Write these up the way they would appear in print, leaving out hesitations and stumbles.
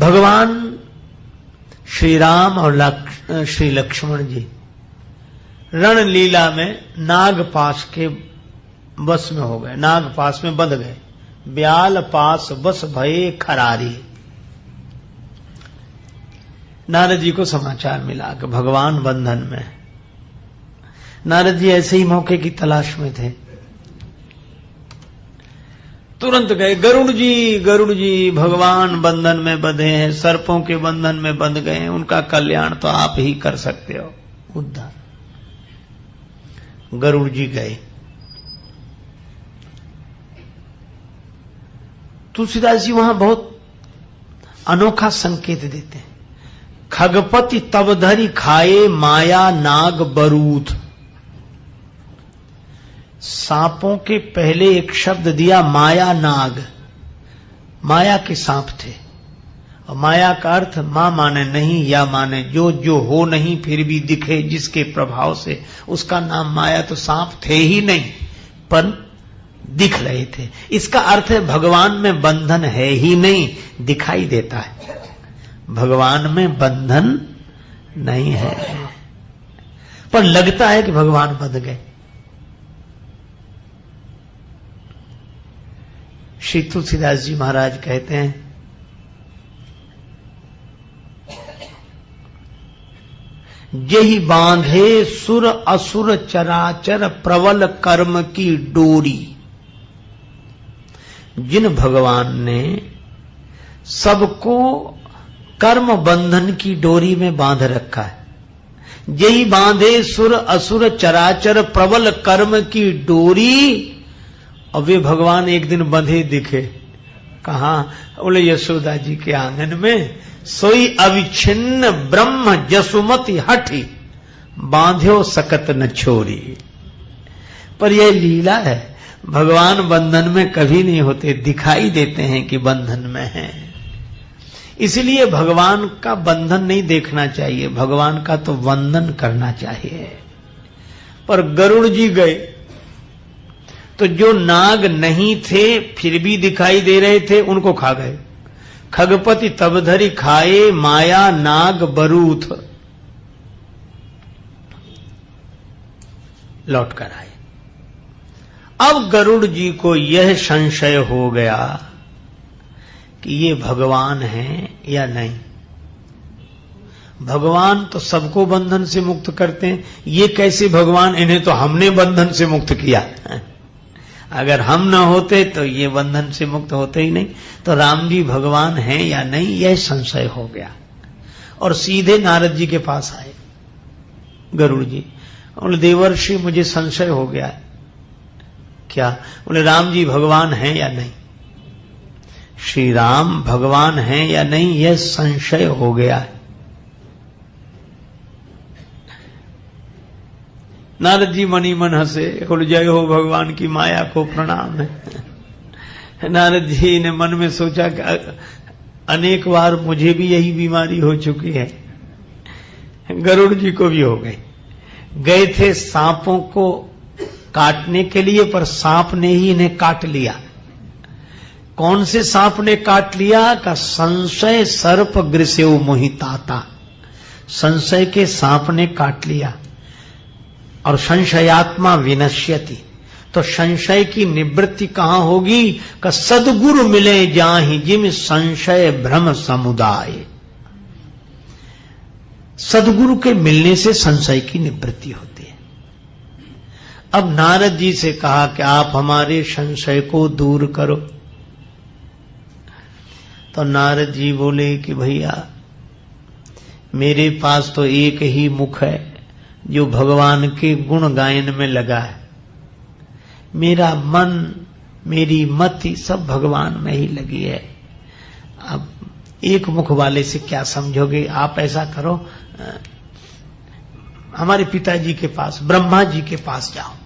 भगवान श्री राम और श्री लक्ष्मण जी रण लीला में नागपाश के बस में हो गए, नागपाश में बंध गए। ब्याल पास बस भये खरारी। नारद जी को समाचार मिला कि भगवान बंधन में। नारद जी ऐसे ही मौके की तलाश में थे, तुरंत गए। गरुड़ जी भगवान बंधन में बंधे हैं, सर्पों के बंधन में बंध गए हैं, उनका कल्याण तो आप ही कर सकते हो, उद्धार। गरुड़ जी गए। तुलसीदास जी वहां बहुत अनोखा संकेत देते हैं। खगपति तब धरि खाए माया नाग बरूथ। सांपों के पहले एक शब्द दिया माया नाग, माया के सांप थे। और माया का अर्थ मां माने नहीं, या माने जो हो नहीं फिर भी दिखे जिसके प्रभाव से, उसका नाम माया। तो सांप थे ही नहीं पर दिख रहे थे। इसका अर्थ है भगवान में बंधन है ही नहीं, दिखाई देता है। भगवान में बंधन नहीं है पर लगता है कि भगवान बंध गए। श्री तुलसीदास जी महाराज कहते हैं, यही बांधे सुर असुर चराचर प्रबल कर्म की डोरी। जिन भगवान ने सबको कर्म बंधन की डोरी में बांध रखा है, यही बांधे सुर असुर चराचर प्रबल कर्म की डोरी। और वे भगवान एक दिन बंधे दिखे। कहां? बोले यशोदा जी के आंगन में। सोई अविच्छिन्न ब्रह्म जसुमति हठी, बांध्यो सकत न छोरी। पर यह लीला है, भगवान बंधन में कभी नहीं होते, दिखाई देते हैं कि बंधन में हैं। इसलिए भगवान का बंधन नहीं देखना चाहिए, भगवान का तो वंदन करना चाहिए। पर गरुड़ जी गए तो जो नाग नहीं थे फिर भी दिखाई दे रहे थे, उनको खा गए। खगपति तब धरि खाए माया नाग बरूथ। लौट कर आए। अब गरुड़ जी को यह संशय हो गया कि ये भगवान हैं या नहीं। भगवान तो सबको बंधन से मुक्त करते हैं, ये कैसे भगवान? इन्हें तो हमने बंधन से मुक्त किया। अगर हम न होते तो ये बंधन से मुक्त होते ही नहीं। तो राम जी भगवान हैं या नहीं, यह संशय हो गया। और सीधे नारद जी के पास आए गरुड़ जी। बोले देवर्षि मुझे संशय हो गया। क्या? बोले राम जी भगवान हैं या नहीं। श्री राम भगवान हैं या नहीं यह संशय हो गया है। नारद जी मनी मन हंसे, बोले जय हो भगवान की माया को प्रणाम है। नारद जी ने मन में सोचा कि अनेक बार मुझे भी यही बीमारी हो चुकी है, गरुड़ जी को भी हो गई। गए थे सांपों को काटने के लिए, पर सांप ने ही इन्हें काट लिया। कौन से सांप ने काट लिया? का संशय सर्प गृसेव मोहिताता। संशय के सांप ने काट लिया। और संशयात्मा विनश्यति, तो संशय की निवृत्ति कहां होगी? का सद्गुरु मिले जाहि जिम संशय भ्रम समुदाय। सद्गुरु के मिलने से संशय की निवृत्ति होती है। अब नारद जी से कहा कि आप हमारे संशय को दूर करो। तो नारद जी बोले कि भैया मेरे पास तो एक ही मुख है जो भगवान के गुण गायन में लगा है। मेरा मन मेरी मति सब भगवान में ही लगी है। अब एक मुख वाले से क्या समझोगे? आप ऐसा करो, हमारे पिताजी के पास ब्रह्मा जी के पास जाओ।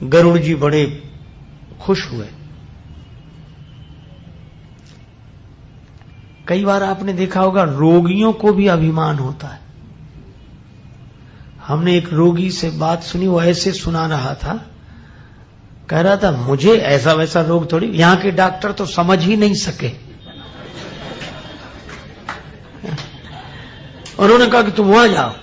गरुड़ जी बड़े खुश हुए। कई बार आपने देखा होगा रोगियों को भी अभिमान होता है। हमने एक रोगी से बात सुनी, वो ऐसे सुना रहा था, कह रहा था मुझे ऐसा वैसा रोग थोड़ी, यहां के डॉक्टर तो समझ ही नहीं सके। उन्होंने कहा कि तुम वहां जाओ।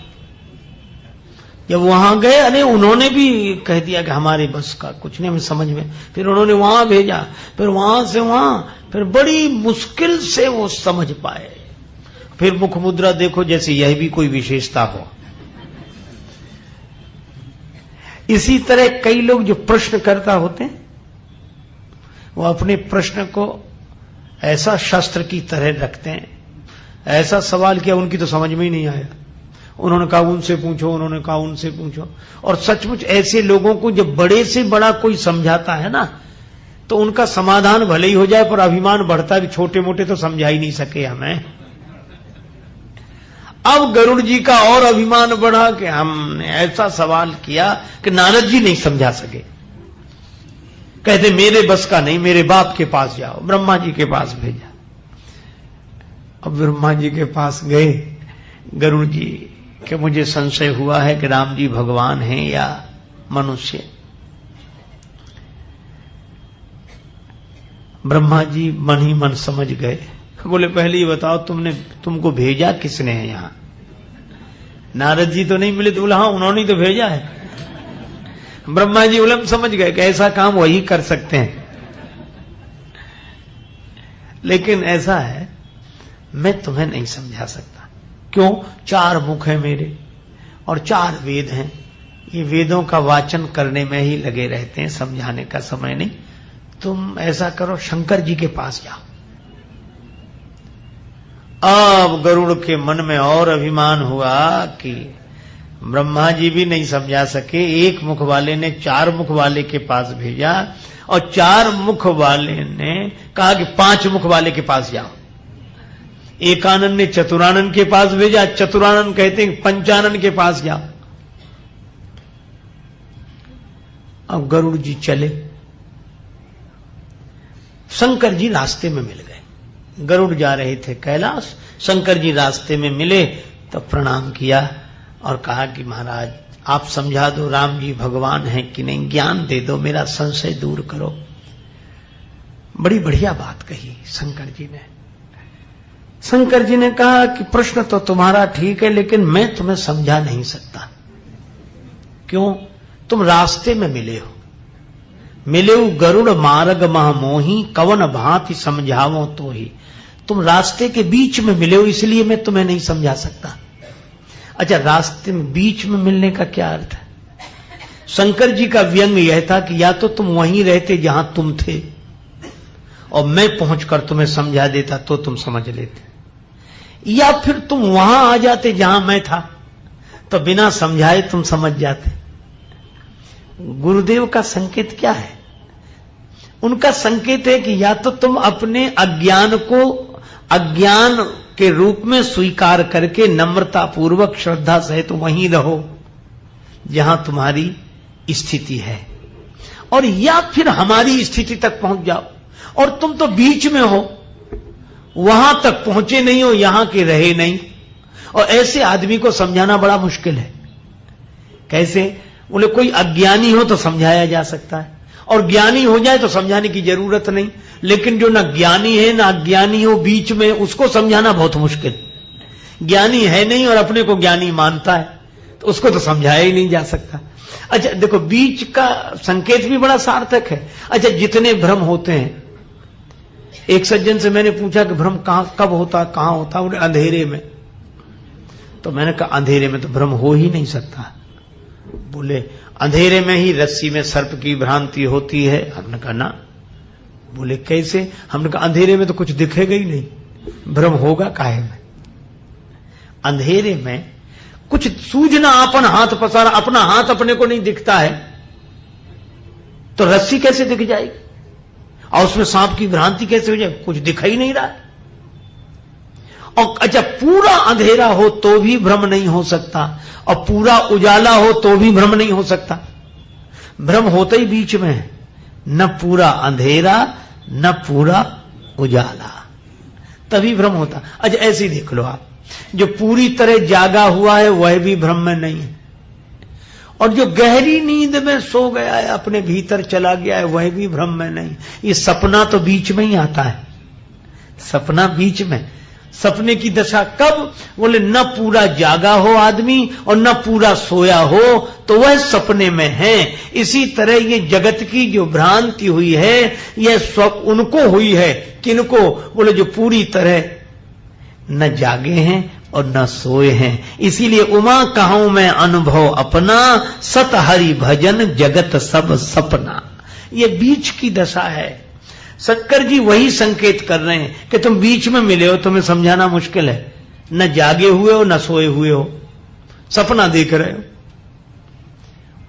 जब वहां गए, अरे उन्होंने भी कह दिया कि हमारे बस का कुछ नहीं, हमें समझ में। फिर उन्होंने वहां भेजा, फिर वहां से वहां, फिर बड़ी मुश्किल से वो समझ पाए। फिर मुख मुद्रा देखो जैसे यह भी कोई विशेषता हो। इसी तरह कई लोग जो प्रश्नकर्ता होते हैं, वो अपने प्रश्न को ऐसा शस्त्र की तरह रखते हैं। ऐसा सवाल किया उनकी तो समझ में ही नहीं आया, उन्होंने कहा उनसे पूछो, उन्होंने कहा उनसे पूछो। और सचमुच ऐसे लोगों को जब बड़े से बड़ा कोई समझाता है ना, तो उनका समाधान भले ही हो जाए, पर अभिमान बढ़ता है कि छोटे मोटे तो समझा ही नहीं सके हमें। अब गरुड़ जी का और अभिमान बढ़ा कि हमने ऐसा सवाल किया कि नारद जी नहीं समझा सके। कहते मेरे बस का नहीं, मेरे बाप के पास जाओ। ब्रह्मा जी के पास भेजा। अब ब्रह्मा जी के पास गए गरुड़ जी कि मुझे संशय हुआ है कि राम जी भगवान हैं या मनुष्य। ब्रह्मा जी मन ही मन समझ गए। बोले पहले ही बताओ तुमको भेजा किसने है यहां? नारद जी तो नहीं मिले? तो बोला हाँ उन्होंने तो भेजा है। ब्रह्मा जी बोले समझ गए कि ऐसा काम वही कर सकते हैं, लेकिन ऐसा है मैं तुम्हें नहीं समझा सकता। क्यों? 4 मुख है मेरे और 4 वेद हैं। ये वेदों का वाचन करने में ही लगे रहते हैं, समझाने का समय नहीं। तुम ऐसा करो शंकर जी के पास जाओ। अब गरुड़ के मन में और अभिमान हुआ कि ब्रह्मा जी भी नहीं समझा सके, 1 मुख वाले ने 4 मुख वाले के पास भेजा, और 4 मुख वाले ने कहा कि 5 मुख वाले के पास जाओ। एकानंद ने चतुरानंद के पास भेजा, चतुरानंद कहते हैं पंचानंद के पास जाओ। अब गरुड़ जी चले, शंकर जी रास्ते में मिल गए। गरुड़ जा रहे थे कैलाश, शंकर जी रास्ते में मिले तो प्रणाम किया और कहा कि महाराज आप समझा दो राम जी भगवान हैं कि नहीं, ज्ञान दे दो, मेरा संशय दूर करो। बड़ी बढ़िया बात कही शंकर जी ने। शंकर जी ने कहा कि प्रश्न तो तुम्हारा ठीक है, लेकिन मैं तुम्हें समझा नहीं सकता। क्यों? तुम रास्ते में मिले हो, मिले गरुड़ मार्ग महामोही, कवन भांति समझावो तो ही। तुम रास्ते के बीच में मिले हो, इसलिए मैं तुम्हें नहीं समझा सकता। अच्छा, रास्ते में बीच में मिलने का क्या अर्थ है? शंकर जी का व्यंग यह था कि या तो तुम वहीं रहते जहां तुम थे और मैं पहुंचकर तुम्हें समझा देता तो तुम समझ लेते, या फिर तुम वहां आ जाते जहां मैं था तो बिना समझाए तुम समझ जाते। गुरुदेव का संकेत क्या है? उनका संकेत है कि या तो तुम अपने अज्ञान को अज्ञान के रूप में स्वीकार करके नम्रता पूर्वक श्रद्धा सहित वहीं रहो जहां तुम्हारी स्थिति है, और या फिर हमारी स्थिति तक पहुंच जाओ। और तुम तो बीच में हो, वहां तक पहुंचे नहीं हो, यहां के रहे नहीं। और ऐसे आदमी को समझाना बड़ा मुश्किल है। कैसे? बोले कोई अज्ञानी हो तो समझाया जा सकता है, और ज्ञानी हो जाए तो समझाने की जरूरत नहीं। लेकिन जो ना ज्ञानी है ना अज्ञानी हो, बीच में, उसको समझाना बहुत मुश्किल। ज्ञानी है नहीं और अपने को ज्ञानी मानता है, तो उसको तो समझाया ही नहीं जा सकता। अच्छा देखो, बीच का संकेत भी बड़ा सार्थक है। अच्छा, जितने भ्रम होते हैं, एक सज्जन से मैंने पूछा कि भ्रम कब होता, कहां होता? बोले अंधेरे में। तो मैंने कहा अंधेरे में तो भ्रम हो ही नहीं सकता। बोले अंधेरे में ही रस्सी में सर्प की भ्रांति होती है। हमने कहा ना। बोले कैसे? हमने कहा अंधेरे में तो कुछ दिखेगा ही नहीं, भ्रम होगा काहे में? अंधेरे में कुछ सूझना, अपन हाथ पसारा, अपना हाथ अपने को नहीं दिखता है तो रस्सी कैसे दिख जाएगी? और उसमें सांप की भ्रांति कैसे हो जाए? कुछ दिखाई नहीं रहा है। और अच्छा, पूरा अंधेरा हो तो भी भ्रम नहीं हो सकता, और पूरा उजाला हो तो भी भ्रम नहीं हो सकता। भ्रम होता ही बीच में है, न पूरा अंधेरा न पूरा उजाला, तभी भ्रम होता। अच्छा ऐसे ही देख लो आप, जो पूरी तरह जागा हुआ है वह भी भ्रम में नहीं है, और जो गहरी नींद में सो गया है, अपने भीतर चला गया है, वह भी भ्रम में नहीं। ये सपना तो बीच में ही आता है, सपना बीच में। सपने की दशा कब? बोले न पूरा जागा हो आदमी और न पूरा सोया हो, तो वह सपने में है। इसी तरह ये जगत की जो भ्रांति हुई है, यह उनको हुई है। किनको? बोले जो पूरी तरह न जागे हैं और न सोए हैं। इसीलिए उमा कहूं मैं अनुभव अपना, सत हरि भजन जगत सब सपना। ये बीच की दशा है। शंकर जी वही संकेत कर रहे हैं कि तुम बीच में मिले हो, तुम्हें समझाना मुश्किल है। न जागे हुए हो न सोए हुए हो, सपना देख रहे हो,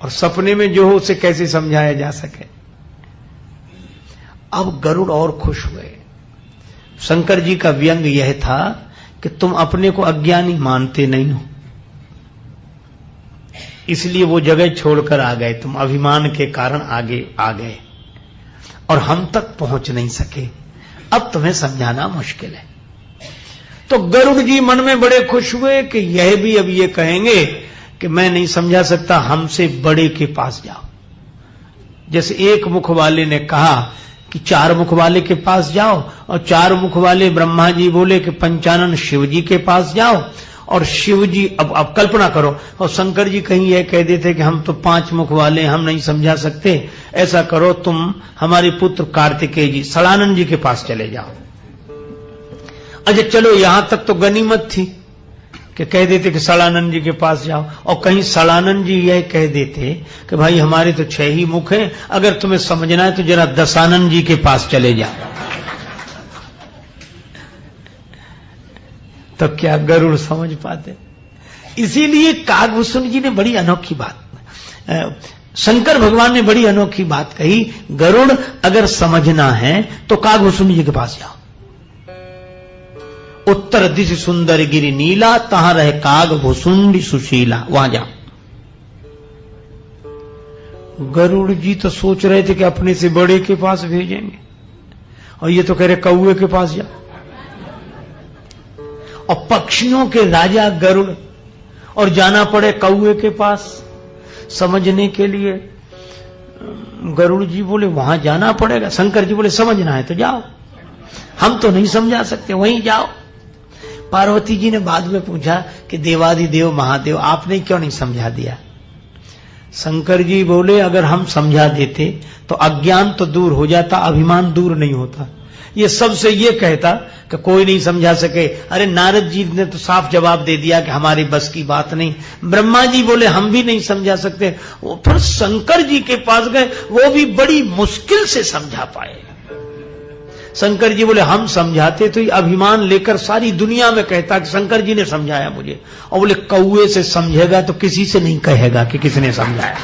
और सपने में जो हो उसे कैसे समझाया जा सके। अब गरुड़ और खुश हुए। शंकर जी का व्यंग यह था कि तुम अपने को अज्ञानी मानते नहीं हो, इसलिए वो जगह छोड़कर आ गए। तुम अभिमान के कारण आगे आ गए और हम तक पहुंच नहीं सके। अब तुम्हें समझाना मुश्किल है। तो गरुड़ जी मन में बड़े खुश हुए कि यह भी अब ये कहेंगे कि मैं नहीं समझा सकता, हमसे बड़े के पास जाओ। जैसे एक मुख वाले ने कहा कि 4 मुख वाले के पास जाओ, और 4 मुख वाले ब्रह्मा जी बोले कि पंचानन शिव जी के पास जाओ, और शिव जी अब कल्पना करो, और शंकर जी कहीं यह कह देते कि हम तो 5 मुख वाले, हम नहीं समझा सकते। ऐसा करो, तुम हमारे पुत्र कार्तिकेय जी सड़ानंद जी के पास चले जाओ। अच्छा चलो, यहां तक तो गनीमत थी कि कह देते कि सड़ानंद जी के पास जाओ, और कहीं सड़ानंद जी यह कह देते कि भाई हमारे तो 6 ही मुख हैं, अगर तुम्हें समझना है तो जरा दशानंद जी के पास चले जाओ। तो क्या गरुड़ समझ पाते? इसीलिए कागभूषण जी ने बड़ी अनोखी बात, शंकर भगवान ने बड़ी अनोखी बात कही, गरुड़ अगर समझना है तो कागभूषण जी के पास जाओ। उत्तर दिश सुंदर गिरि नीला, तहां रहे कागभूषुंडी सुशीला, वहां जाओ। गरुड़ जी तो सोच रहे थे कि अपने से बड़े के पास भेजेंगे, और ये तो कह रहे कौए के पास जाओ। और पक्षियों के राजा गरुड़, और जाना पड़े कौए के पास समझने के लिए। गरुड़ जी बोले वहां जाना पड़ेगा। शंकर जी बोले समझना है तो जाओ, हम तो नहीं समझा सकते, वहीं जाओ। पार्वती जी ने बाद में पूछा कि देवाधिदेव महादेव आपने क्यों नहीं समझा दिया? शंकर जी बोले अगर हम समझा देते तो अज्ञान तो दूर हो जाता, अभिमान दूर नहीं होता। ये सबसे ये कहता कि कोई नहीं समझा सके। अरे नारद जी ने तो साफ जवाब दे दिया कि हमारी बस की बात नहीं। ब्रह्मा जी बोले हम भी नहीं समझा सकते। वो फिर शंकर जी के पास गए, वो भी बड़ी मुश्किल से समझा पाए। शंकर जी बोले हम समझाते तो ये अभिमान लेकर सारी दुनिया में कहता कि शंकर जी ने समझाया मुझे, और बोले कौए से समझेगा तो किसी से नहीं कहेगा कि किसने समझाया।